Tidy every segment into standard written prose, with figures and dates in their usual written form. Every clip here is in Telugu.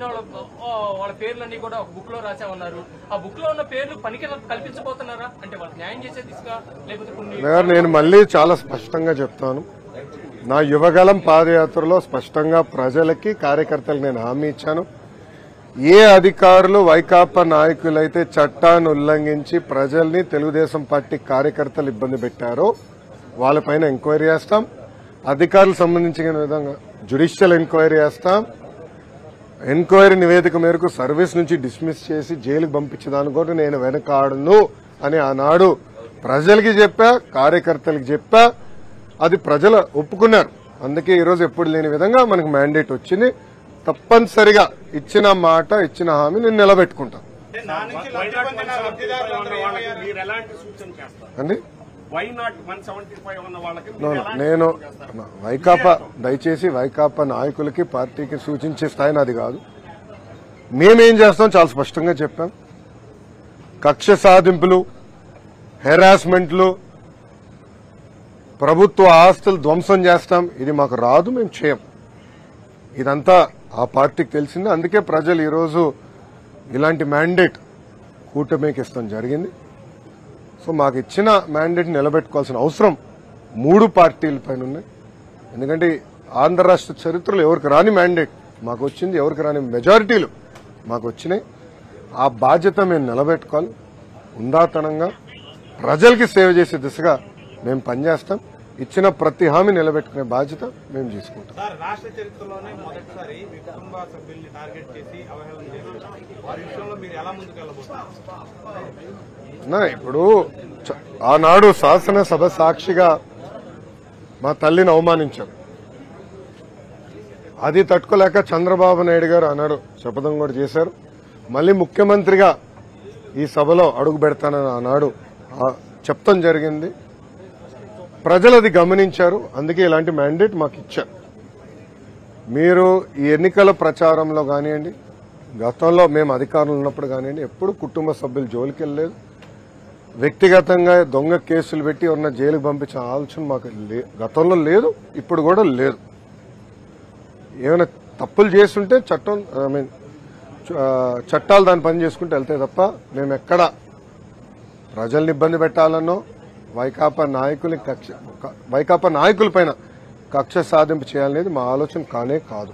వాళ్ళ పేర్లన్నీ కూడా ఒక బుక్ లో రాసామన్నారు. ఆ బుక్ లో ఉన్న పేర్లు పనికి కల్పించబోతున్నారా? అంటే వాళ్ళు న్యాయం చేసే దిశగా లేకపోతే నేను మళ్ళీ చాలా స్పష్టంగా చెప్తాను. నా యువగలం పాదయాత్రలో స్పష్టంగా ప్రజలకి కార్యకర్తలకు నేను హామీ ఇచ్చాను. ఏ అధికారులు వైకాపా నాయకులైతే చట్టాన్ని ఉల్లంఘించి ప్రజల్ని తెలుగుదేశం పార్టీ కార్యకర్తలు ఇబ్బంది పెట్టారో వాళ్ళపైన ఎంక్వైరీ చేస్తాం. అధికారులకు సంబంధించిన విధంగా జ్యుడిషియల్ ఎంక్వైరీ చేస్తాం. ఎంక్వైరీ నివేదిక మేరకు సర్వీస్ నుంచి డిస్మిస్ చేసి జైలుకు పంపించేదాన్ని కూడా నేను వెనకాడను అని ఆనాడు ప్రజలకి చెప్పా, కార్యకర్తలకు చెప్పా. అది ప్రజలు ఒప్పుకున్నారు. అందుకే ఈరోజు ఎప్పుడు లేని విధంగా మనకు మ్యాండేట్ వచ్చింది. తప్పనిసరిగా ఇచ్చిన మాట, ఇచ్చిన హామీ నేను నిలబెట్టుకుంటాను. అండి నేను వైకాపా దయచేసి వైకాపా నాయకులకి పార్టీకి సూచించే స్థాయి నాది కాదు. మేమేం చేస్తాం చాలా స్పష్టంగా చెప్పాం. కక్ష సాధింపులు, హెరాస్మెంట్లు, ప్రభుత్వ ఆస్తులు ధ్వంసం చేస్తాం, ఇది మాకు రాదు, మేము చేయం. ఇదంతా ఆ పార్టీకి తెలిసింది. అందుకే ప్రజలు ఈరోజు ఇలాంటి మ్యాండేట్ కూటమికి ఇస్తాం జరిగింది. సో మాకు ఇచ్చిన మ్యాండేట్ నిలబెట్టుకోవాల్సిన అవసరం 3 పార్టీలపైన ఉన్నాయి. ఎందుకంటే ఆంధ్ర రాష్ట్ర చరిత్రలో ఎవరికి రాని మ్యాండేట్ మాకు వచ్చింది, ఎవరికి రాని మెజారిటీలు మాకు వచ్చినాయి. ఆ బాధ్యత మేము నిలబెట్టుకోవాలి. ఉందాతనంగా ప్రజలకి సేవ చేసే దిశగా మేము పనిచేస్తాం. ఇచ్చిన ప్రతి హామీ నిలబెట్టుకునే బాధ్యత మేము తీసుకుంటాం. రాష్ట్ర చరిత్రలోనే మొదటిసారి మీ కుటుంబ సభ్యుల్ని టార్గెట్ చేసి అవహేళన చేశారు. వారి విషయంలో మీరు ఎలా ముందుకెళ్లబోతున్నారు? ఇప్పుడు ఆనాడు శాసనసభ సాక్షిగా మా తల్లిని అవమానించారు. అది తట్టుకోలేక చంద్రబాబు నాయుడు గారు ఆనాడు శపథం కూడా చేశారు. మళ్లీ ముఖ్యమంత్రిగా ఈ సభలో అడుగు పెడతానని ఆనాడు చెప్తాం జరిగింది. ప్రజలు అది గమనించారు. అందుకే ఇలాంటి మ్యాండేట్ మాకు ఇచ్చారు. మీరు ఈ ఎన్నికల ప్రచారంలో కానివ్వండి, గతంలో మేము అధికారంలో ఉన్నప్పుడు కానివ్వండి, ఎప్పుడు కుటుంబ సభ్యులు జోలికి వెళ్ళలేదు. వ్యక్తిగతంగా దొంగ కేసులు పెట్టి ఎవరన్నా జైలుకు పంపించిన ఆలోచన మాకు గతంలో లేదు, ఇప్పుడు కూడా లేదు. ఏమైనా తప్పులు చేస్తుంటే చట్టాలు దాని పని చేసుకుంటూ వెళ్తాయి తప్ప మేము ఎక్కడ ప్రజల్ని ఇబ్బంది పెట్టాలనో వైకాపా నాయకులపైన కక్ష సాధింపు చేయాలనేది మా ఆలోచన కానే కాదు.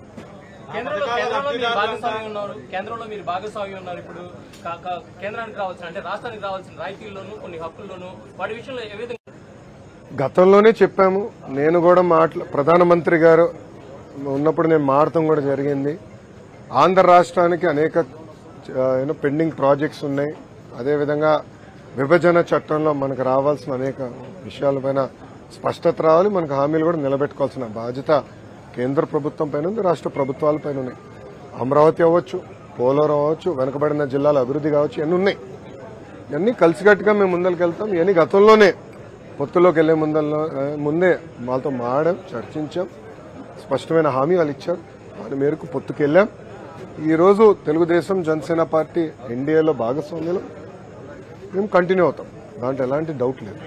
కేంద్రంలో మీరు భాగస్వామ్యం ఉన్నారు. ఇప్పుడు కేంద్రానికి రావాల్సిన అంటే రాష్ట్రానికి రావాల్సిన రాయితీల్లోనూ కొన్ని హక్కుల్లోనూ వాటి విషయంలో ఏ విధంగా గతంలోనే చెప్పాము. నేను కూడా ప్రధానమంత్రి గారు ఉన్నప్పుడు నేను మారటం కూడా జరిగింది. ఆంధ్ర రాష్ట్రానికి అనేక పెండింగ్ ప్రాజెక్ట్స్ ఉన్నాయి. అదేవిధంగా విభజన చట్టంలో మనకు రావాల్సిన అనేక విషయాలపైన స్పష్టత రావాలి. మనకు హామీలు కూడా నిలబెట్టుకోవాల్సిన బాధ్యత కేంద్ర ప్రభుత్వం పైన ఉంది, రాష్ట్ర ప్రభుత్వాల పైన ఉన్నాయి. అమరావతి అవ్వచ్చు, పోలవరం అవ్వచ్చు, వెనుకబడిన జిల్లాల అభివృద్ధి కావచ్చు, ఇవన్నీ ఉన్నాయి. ఇవన్నీ కలిసికట్టుగా మేము ముందరికెళ్తాం. ఇవన్నీ గతంలోనే పొత్తులోకి వెళ్లే ముందే వాళ్ళతో మాట్లాడాం, చర్చించాం. స్పష్టమైన హామీ వాళ్ళు ఇచ్చారు. దాని మేరకు పొత్తుకెళ్లాం. ఈరోజు తెలుగుదేశం, జనసేన పార్టీ ఎన్డీఏలో భాగస్వామ్యంలో మేము కంటిన్యూ అవుతాం. దాంట్లో ఎలాంటి డౌట్ లేదు.